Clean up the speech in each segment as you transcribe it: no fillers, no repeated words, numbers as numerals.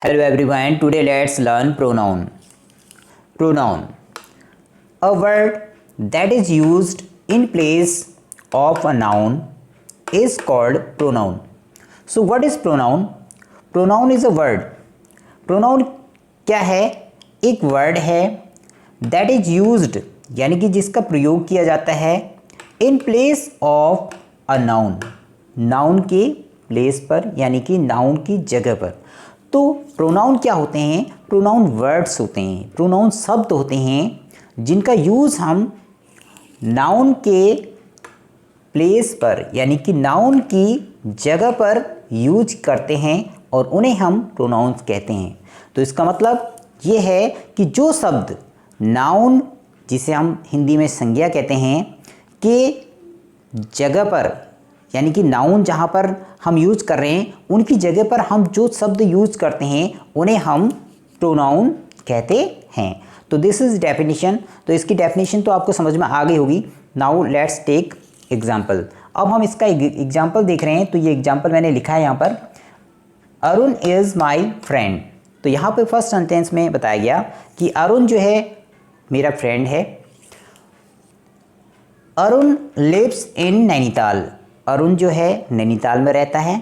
Hello everyone, today let's learn pronoun. Pronoun, a word that is used in place of a noun is called pronoun. So what is pronoun? Pronoun is a word. Pronoun क्या है? एक word है that is used यानी कि जिसका प्रयोग किया जाता है in place of a noun. Noun के प्लेस पर यानी कि नाउन की जगह पर. तो प्रोनाउन क्या होते हैं? प्रोनाउन वर्ड्स होते हैं, प्रोनाउन शब्द होते हैं जिनका यूज़ हम नाउन के प्लेस पर यानी कि नाउन की जगह पर यूज करते हैं और उन्हें हम प्रोनाउंस कहते हैं. तो इसका मतलब ये है कि जो शब्द नाउन जिसे हम हिंदी में संज्ञा कहते हैं के जगह पर यानी कि नाउन जहाँ पर हम यूज़ कर रहे हैं उनकी जगह पर हम जो शब्द यूज़ करते हैं उन्हें हम प्रोनाउन कहते हैं. तो दिस इज़ डेफिनेशन. तो इसकी डेफिनेशन तो आपको समझ में आ गई होगी. Now let's take example. अब हम इसका एग्जाम्पल देख रहे हैं. तो ये एग्जाम्पल मैंने लिखा है यहाँ पर, अरुण इज़ माई फ्रेंड. तो यहाँ पर फर्स्ट सेंटेंस में बताया गया कि अरुण जो है मेरा फ्रेंड है. Arun lives in Nainital. अरुण जो है नैनीताल में रहता है.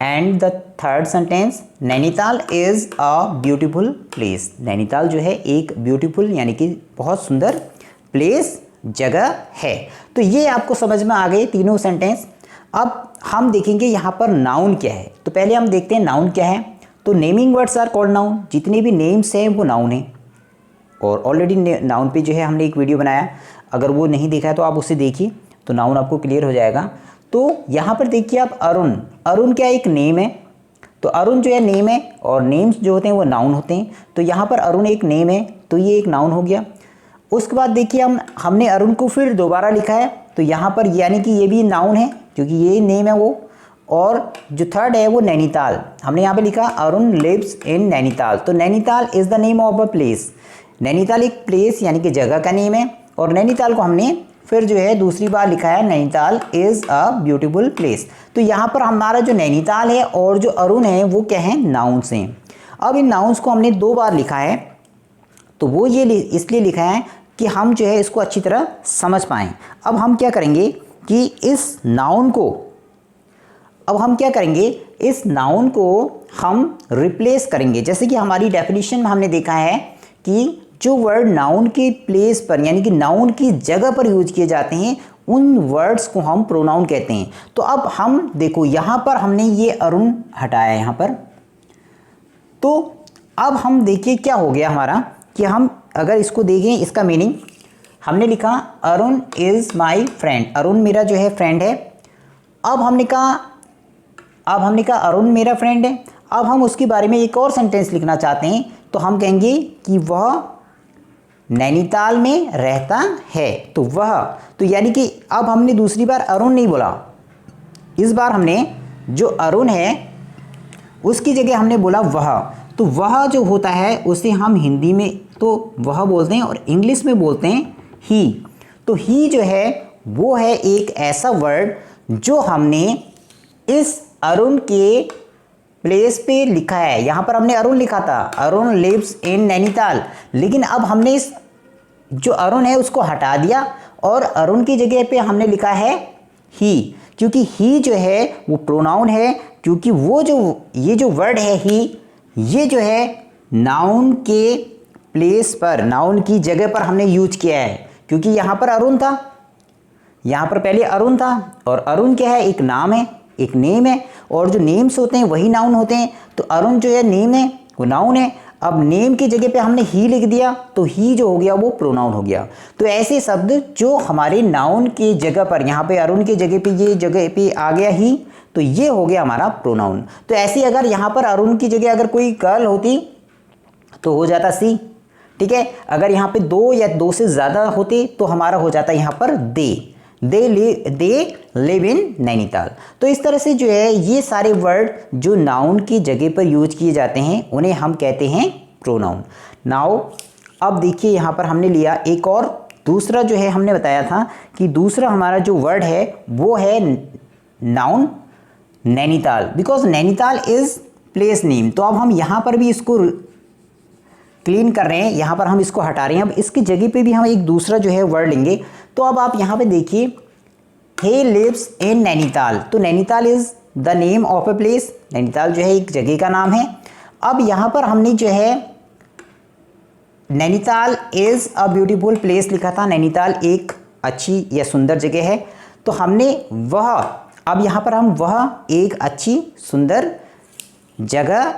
And the third sentence, Nainital is a beautiful place. Nainital जो है एक ब्यूटीफुल यानी कि बहुत सुंदर प्लेस जगह है. तो ये आपको समझ में आ गए तीनों सेंटेंस. अब हम देखेंगे यहाँ पर नाउन क्या है. तो पहले हम देखते हैं नाउन क्या है. तो naming words are called noun. जितने भी नेम्स हैं वो नाउन हैं. और ऑलरेडी नाउन पे जो है हमने एक वीडियो बनाया, अगर वो नहीं देखा है तो आप उसे देखिए तो नाउन आपको क्लियर हो जाएगा. तो यहाँ पर देखिए आप अरुण. अरुण क्या एक नेम है. तो अरुण जो है नेम है और नेम्स जो होते हैं वो नाउन होते हैं. तो यहाँ पर अरुण एक नेम है तो ये एक नाउन हो गया. उसके बाद देखिए हमने अरुण को फिर दोबारा लिखा है. तो यहाँ पर यानी कि ये भी नाउन है क्योंकि ये नेम है वो. और जो थर्ड है वो नैनीताल. हमने यहाँ पे लिखा अरुण लिव्स इन नैनीताल. तो Nainital is the name of a place. Nainital एक प्लेस यानी कि जगह का नेम है. और नैनीताल को हमने फिर जो है दूसरी बार लिखा है Nainital is a beautiful place. तो यहाँ पर हमारा जो नैनीताल है और जो अरुण है वो क्या है, नाउन्स हैं. अब इन नाउन्स को हमने दो बार लिखा है. तो वो ये इसलिए लिखा है कि हम जो है इसको अच्छी तरह समझ पाएँ. अब हम क्या करेंगे कि इस नाउन को हम रिप्लेस करेंगे. जैसे कि हमारी डेफिनेशन में हमने देखा है कि जो वर्ड नाउन के प्लेस पर यानी कि नाउन की जगह पर यूज किए जाते हैं उन वर्ड्स को हम प्रोनाउन कहते हैं. तो अब हम देखो यहाँ पर हमने ये अरुण हटाया यहाँ पर. तो अब हम देखिए क्या हो गया हमारा कि हम अगर इसको देखें इसका मीनिंग, हमने लिखा Arun is my friend. Arun मेरा जो है फ्रेंड है. अब हमने कहा अरुण मेरा फ्रेंड है. अब हम उसके बारे में एक और सेंटेंस लिखना चाहते हैं तो हम कहेंगे कि वह नैनीताल में रहता है. तो यानी कि अब हमने दूसरी बार अरुण नहीं बोला. इस बार हमने जो अरुण है उसकी जगह हमने बोला वह. तो वह जो होता है उसे हम हिंदी में तो वह बोलते हैं और इंग्लिश में बोलते हैं ही. तो ही जो है वो है एक ऐसा वर्ड जो हमने इस अरुण के प्लेस पे लिखा है. यहाँ पर हमने अरुण लिखा था, अरुण लिव्स इन नैनीताल. लेकिन अब हमने इस जो अरुण है उसको हटा दिया और अरुण की जगह पे हमने लिखा है ही. क्योंकि ही जो है वो प्रोनाउन है. क्योंकि वो जो ये जो वर्ड है ही, ये जो है नाउन के प्लेस पर नाउन की जगह पर हमने यूज किया है. क्योंकि यहाँ पर अरुण था, यहाँ पर पहले अरुण था और अरुण क्या है, एक नाम है, एक नेम है. और जो नेम्स होते हैं वही नाउन होते हैं. तो अरुण जो है नेम है वो नाउन है. अब नेम की जगह पे हमने ही लिख दिया तो ही जो हो गया वो प्रोनाउन हो गया. तो ऐसे शब्द जो हमारे नाउन की जगह पर, यहाँ पे अरुण की जगह पे ये जगह पे आ गया ही, तो ये हो गया हमारा प्रोनाउन. तो ऐसे अगर यहाँ पर अरुण की जगह अगर कोई गर्ल होती तो हो जाता सी. ठीक है. अगर यहाँ पे दो या दो से ज़्यादा होते तो हमारा हो जाता यहाँ पर दे लिव इन नैनीताल. तो इस तरह से जो है ये सारे वर्ड जो नाउन की जगह पर यूज किए जाते हैं उन्हें हम कहते हैं प्रोनाउन. नाउ अब देखिए यहाँ पर हमने लिया एक और दूसरा जो है, हमने बताया था कि दूसरा हमारा जो वर्ड है वो है noun Nainital. Because Nainital is place name. तो अब हम यहाँ पर भी इसको क्लीन कर रहे हैं, यहाँ पर हम इसको हटा रहे हैं। अब इसकी जगह पे भी हम एक दूसरा जो है वर्ड लेंगे। तो अब आप यहाँ पे देखिए, he lives in नैनीताल। तो Nainital is the name of a place, Nainital जो है एक जगह का नाम है। अब यहाँ पर हमने जो है Nainital is a beautiful place लिखा था, नैनीताल एक अच्छी या सुंदर जगह है। तो हमने वह, अब यहाँ पर हम वह एक अच्छी सुंदर जगह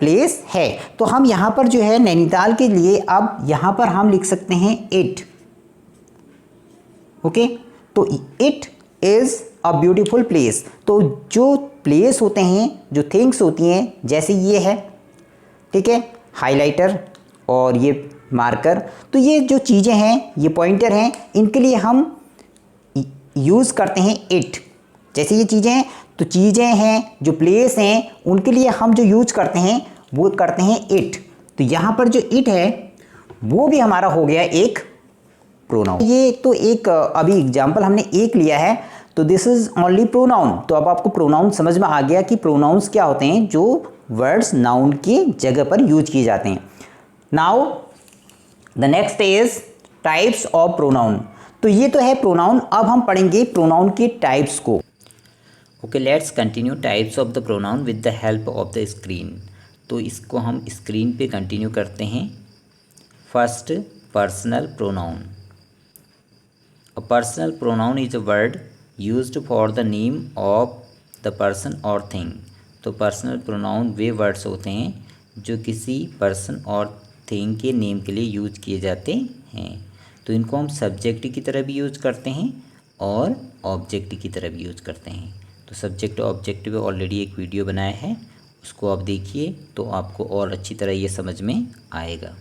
प्लेस है। तो हम यहाँ पर जो है नैनीताल के लिए अब यहाँ पर हम लिख सकते हैं इट। ओके, तो it is a beautiful place. तो जो प्लेस होते हैं, जो थिंग्स होती हैं, जैसे ये है, ठीक है, हाइलाइटर और ये मार्कर, तो ये जो चीज़ें हैं, ये पॉइंटर हैं, इनके लिए हम यूज़ करते हैं इट। जैसे ये चीज़ें हैं, तो चीज़ें हैं, जो प्लेस हैं, उनके लिए हम जो यूज करते हैं वो करते हैं इट। तो यहाँ पर जो इट है वो भी हमारा हो गया एक प्रोनाउन। ये तो एक अभी एग्जाम्पल हमने एक लिया है, तो दिस इज ओनली प्रोनाउन। तो अब आपको प्रोनाउन समझ में आ गया कि प्रोनाउंस क्या होते हैं, जो वर्ड्स नाउन की जगह पर यूज किए जाते हैं। Now the next is types of pronoun. तो ये तो है प्रोनाउन, अब हम पढ़ेंगे प्रोनाउन के टाइप्स को। Okay, let's continue types of the pronoun with the help of the screen. तो इसको हम स्क्रीन पे कंटिन्यू करते हैं। First, personal pronoun. A personal pronoun is a word used for the name of the person or thing. तो personal pronoun वे words होते हैं जो किसी पर्सन और थिंग के नेम के लिए यूज किए जाते हैं। तो इनको हम सब्जेक्ट की तरह भी यूज करते हैं और ऑब्जेक्ट की तरह भी यूज करते हैं। तो सब्जेक्ट ऑब्जेक्ट पे ऑलरेडी एक वीडियो बनाया है, उसको आप देखिए तो आपको और अच्छी तरह ये समझ में आएगा।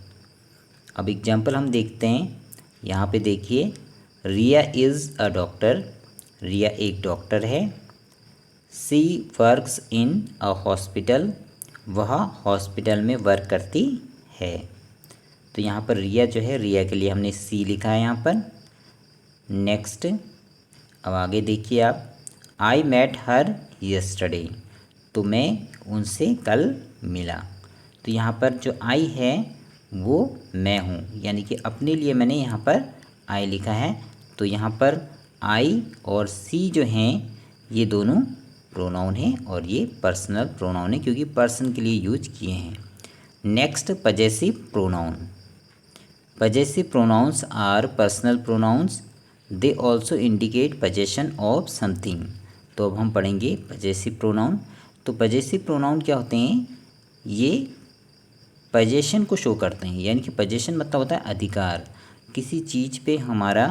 अब एग्जांपल हम देखते हैं। यहाँ पे देखिए, रिया इज़ अ डॉक्टर। रिया एक डॉक्टर है। सी वर्क्स इन अ हॉस्पिटल। वह हॉस्पिटल में वर्क करती है। तो यहाँ पर रिया जो है, रिया के लिए हमने सी लिखा है यहाँ पर। नेक्स्ट, अब आगे देखिए आप, आई मेट हर यस्टरडे। तो मैं उनसे कल मिला। तो यहाँ पर जो आई है वो मैं हूँ, यानी कि अपने लिए मैंने यहाँ पर आई लिखा है। तो यहाँ पर आई और सी जो हैं ये दोनों प्रोनाउन हैं और ये पर्सनल प्रोनाउन है क्योंकि पर्सन के लिए यूज किए हैं। Next, possessive pronoun. Possessive pronouns are personal pronouns. They also indicate possession of something. तो अब हम पढ़ेंगे possessive pronoun। तो possessive pronoun क्या होते हैं, ये possession को शो करते हैं, यानी कि possession मतलब होता है अधिकार। किसी चीज़ पे हमारा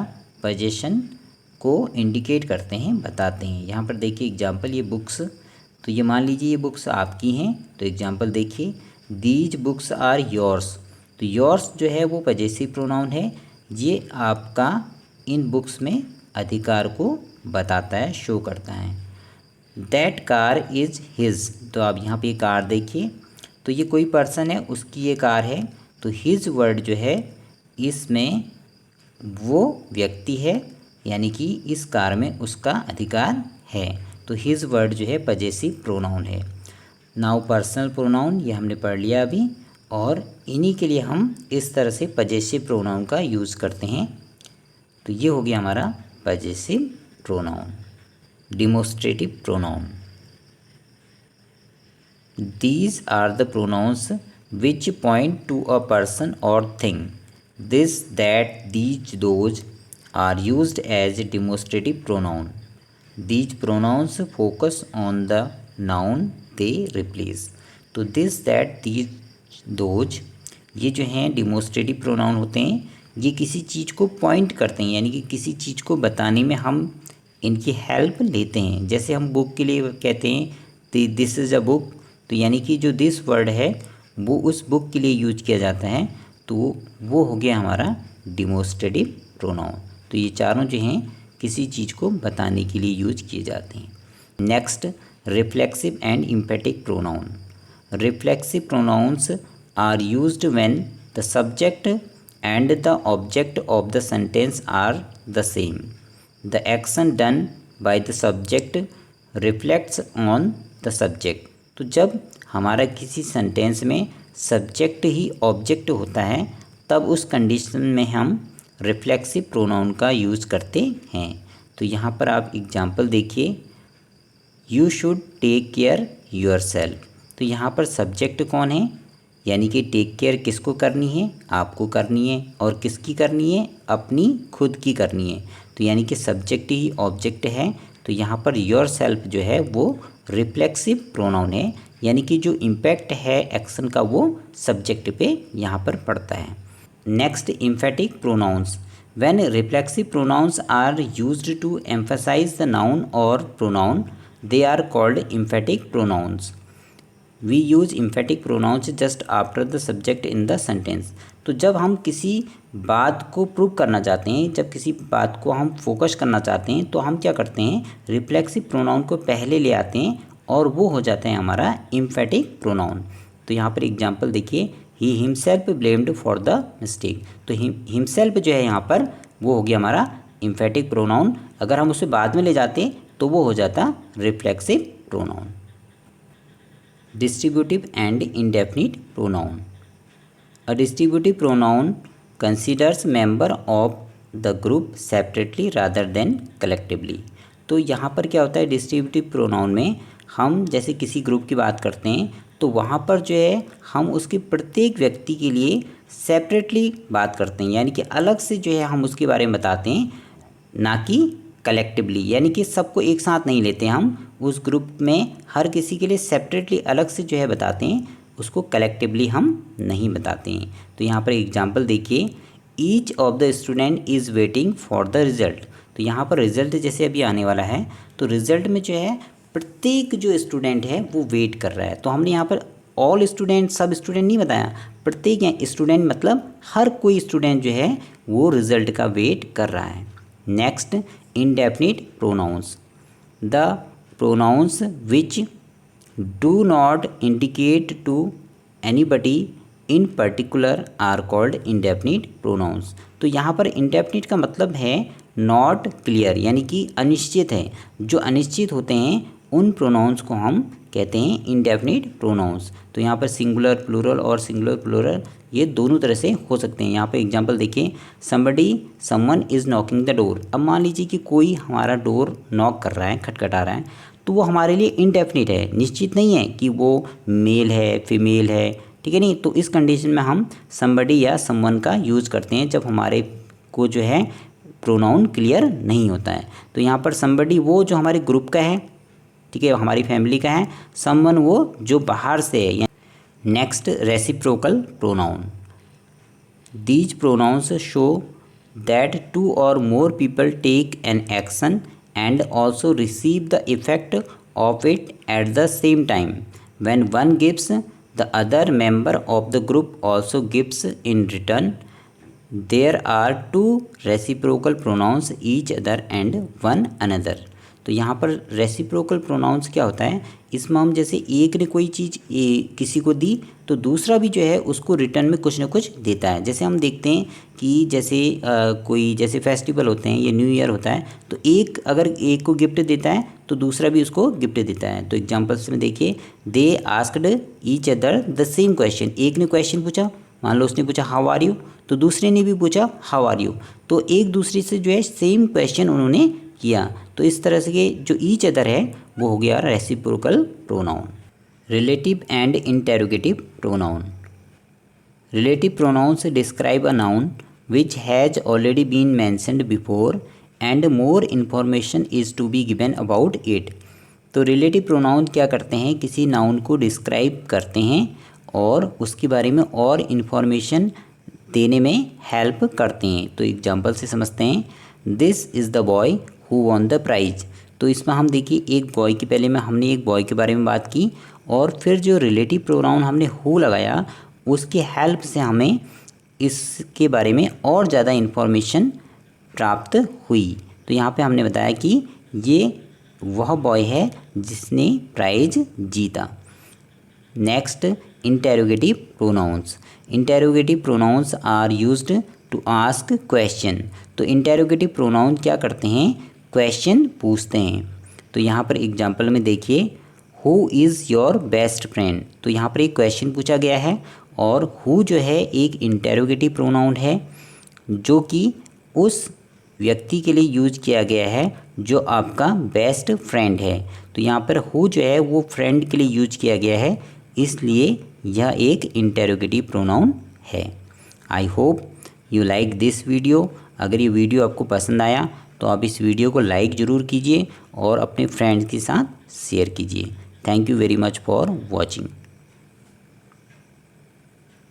possession को इंडिकेट करते हैं, बताते हैं। यहाँ पर देखिए एग्जाम्पल, ये बुक्स, तो ये मान लीजिए ये बुक्स आपकी हैं। तो एग्जाम्पल देखिए, दीज बुक्स आर योर्स। तो योर्स जो है वो पजेसिव प्रोनाउन है, ये आपका इन बुक्स में अधिकार को बताता है, शो करता है। That car is his. तो आप यहाँ पे कार देखिए, तो ये कोई पर्सन है, उसकी ये कार है। तो हिज वर्ड जो है इसमें वो व्यक्ति है, यानी कि इस कार में उसका अधिकार है। तो हिज वर्ड जो है पजेसिव प्रोनाउन है। नाउ पर्सनल प्रोनाउन ये हमने पढ़ लिया अभी, और इन्हीं के लिए हम इस तरह से पजेसिव प्रोनाउन का यूज़ करते हैं। तो ये हो गया हमारा possessive pronoun. Demonstrative pronoun, these are the pronouns which point to a person or thing. This, that, these, those are used as demonstrative pronoun. These pronouns focus on the noun they replace. तो this, that, these, those ये जो हैं demonstrative pronoun होते हैं, ये किसी चीज़ को point करते हैं, यानी कि किसी चीज़ को बताने में हम इनकी हेल्प लेते हैं। जैसे हम बुक के लिए कहते हैं दिस इज़ अ बुक, तो यानी कि जो दिस वर्ड है वो उस बुक के लिए यूज किया जाता है। तो वो हो गया हमारा डिमोस्ट्रेटिव प्रोनाउन। तो ये चारों जो हैं किसी चीज़ को बताने के लिए यूज किए जाते हैं। Next, reflexive and emphatic pronoun. Reflexive pronouns are used when the subject and the object of the sentence are the same. The action done by the subject reflects on the subject. तो जब हमारा किसी sentence में subject ही object होता है, तब उस condition में हम रिफ्लेक्सिव प्रोनाउन का यूज़ करते हैं। तो यहाँ पर आप एग्जाम्पल देखिए, you should take care yourself. तो यहाँ पर सब्जेक्ट कौन है, यानी कि टेक केयर किसको करनी है, आपको करनी है, और किसकी करनी है, अपनी खुद की करनी है। तो यानी कि सब्जेक्ट ही ऑब्जेक्ट है। तो यहाँ पर योरसेल्फ जो है वो रिफ्लेक्सिव प्रोनाउन है, यानी कि जो इम्पैक्ट है एक्शन का वो सब्जेक्ट पे यहाँ पर पड़ता है। Next, emphatic pronouns. When reflexive pronouns are used to emphasise the noun or pronoun, they are called emphatic pronouns. We use emphatic pronouns just after the subject in the sentence. तो जब हम किसी बात को प्रूव करना चाहते हैं, जब किसी बात को हम फोकस करना चाहते हैं, तो हम क्या करते हैं, रिफ्लेक्सिव प्रोनाउन को पहले ले आते हैं और वो हो जाता है हमारा एम्फेटिक प्रोनाउन। तो यहाँ पर एग्जांपल देखिए, he himself blamed for the mistake. तो हिमसेल्फ जो है यहाँ पर वो हो गया हमारा एम्फेटिक प्रोनाउन। अगर हम उसे बाद में ले जाते तो वो हो जाता reflexive pronoun. Distributive and indefinite pronoun. A distributive pronoun considers member of the group separately rather than collectively. तो यहाँ पर क्या होता है, डिस्ट्रीब्यूटिव प्रोनाउन में हम जैसे किसी ग्रुप की बात करते हैं तो वहाँ पर जो है हम उसके प्रत्येक व्यक्ति के लिए सेपरेटली बात करते हैं, यानी कि अलग से जो है हम उसके बारे में बताते हैं, ना कि कलेक्टिवली, यानी कि सबको एक साथ नहीं लेते हम। उस ग्रुप में हर किसी के लिए सेपरेटली अलग से जो है बताते हैं, उसको कलेक्टिवली हम नहीं बताते हैं। तो यहाँ पर एग्जांपल देखिए, each of the student is waiting for the result. तो यहाँ पर रिज़ल्ट जैसे अभी आने वाला है, तो रिज़ल्ट में जो है प्रत्येक जो स्टूडेंट है वो वेट कर रहा है। तो हमने यहाँ पर ऑल स्टूडेंट, सब स्टूडेंट नहीं बताया, प्रत्येक स्टूडेंट मतलब हर कोई स्टूडेंट जो है वो रिज़ल्ट का वेट कर रहा है। Next, indefinite pronouns. The pronouns which do not indicate to anybody in particular are called indefinite pronouns. तो यहाँ पर indefinite का मतलब है not clear, यानी कि अनिश्चित है। जो अनिश्चित होते हैं उन प्रोनाउंस को हम कहते हैं इंडेफिनिट प्रोनाउंस। तो यहाँ पर सिंगुलर प्लूरल और सिंगुलर प्लूरल ये दोनों तरह से हो सकते हैं। यहाँ पे एग्जांपल देखिए, someone is knocking the door. अब मान लीजिए कि कोई हमारा डोर नॉक कर रहा है, खटखटा रहा है, तो वो हमारे लिए इंडेफिनिट है, निश्चित नहीं है कि वो मेल है फीमेल है, ठीक है नहीं। तो इस कंडीशन में हम समबडी या समवन का यूज़ करते हैं जब हमारे को जो है प्रोनाउन क्लियर नहीं होता है। तो यहाँ पर समबडी वो जो हमारे ग्रुप का है, ठीक है, हमारी फैमिली का है। समवन वो जो बाहर से है। Next, reciprocal pronoun. These pronouns show that two or more people take an action and also receive the effect of it at the same time. When one gives, the other member of the group also gives in return. There are two reciprocal pronouns, each other and one another. तो यहाँ पर reciprocal pronounce क्या होता है, इसमें हम जैसे एक ने कोई चीज़ किसी को दी तो दूसरा भी जो है उसको रिटर्न में कुछ ना कुछ देता है। जैसे हम देखते हैं कि जैसे कोई जैसे फेस्टिवल होते हैं या न्यू ईयर होता है, तो एक अगर एक को गिफ्ट देता है तो दूसरा भी उसको गिफ्ट देता है। तो एग्जाम्पल्स में देखिए, they asked each other the same question. एक ने क्वेश्चन पूछा, मान लो उसने पूछा हाउ आर यू, तो दूसरे ने भी पूछा हाउ आर यू, तो एक दूसरे से जो है सेम क्वेश्चन उन्होंने किया। तो इस तरह से जो ईच अदर है वो हो गया reciprocal pronoun. Relative and interrogative pronoun. Relative pronouns describe a noun which has already been mentioned before and more information is to be given about it. तो रिलेटिव प्रोनाउन क्या करते हैं, किसी नाउन को डिस्क्राइब करते हैं और उसके बारे में और इन्फॉर्मेशन देने में हेल्प करते हैं। तो एग्जाम्पल से समझते हैं, this is the boy who won the prize. तो इसमें हम देखिए एक बॉय की, पहले में हमने एक बॉय के बारे में बात की और फिर जो रिलेटिव प्रोनाउन हमने हु लगाया उसकी हेल्प से हमें इसके बारे में और ज़्यादा इन्फॉर्मेशन प्राप्त हुई। तो यहाँ पे हमने बताया कि ये वह बॉय है जिसने प्राइज जीता। Next, interrogative pronouns. Interrogative pronouns are used to ask question. तो इंटेरोगेटिव प्रोनाउन क्या करते हैं, क्वेश्चन पूछते हैं। तो यहाँ पर एग्जांपल में देखिए, who is your best friend. तो यहाँ पर एक क्वेश्चन पूछा गया है और हु जो है एक इंटेरोगेटिव प्रोनाउन है जो कि उस व्यक्ति के लिए यूज किया गया है जो आपका बेस्ट फ्रेंड है। तो यहाँ पर हु जो है वो फ्रेंड के लिए यूज किया गया है, इसलिए यह एक इंटेरोगेटिव प्रोनाउन है। I hope you like this video. अगर ये वीडियो आपको पसंद आया तो आप इस वीडियो को लाइक ज़रूर कीजिए और अपने फ्रेंड्स के साथ शेयर कीजिए। Thank you very much for watching.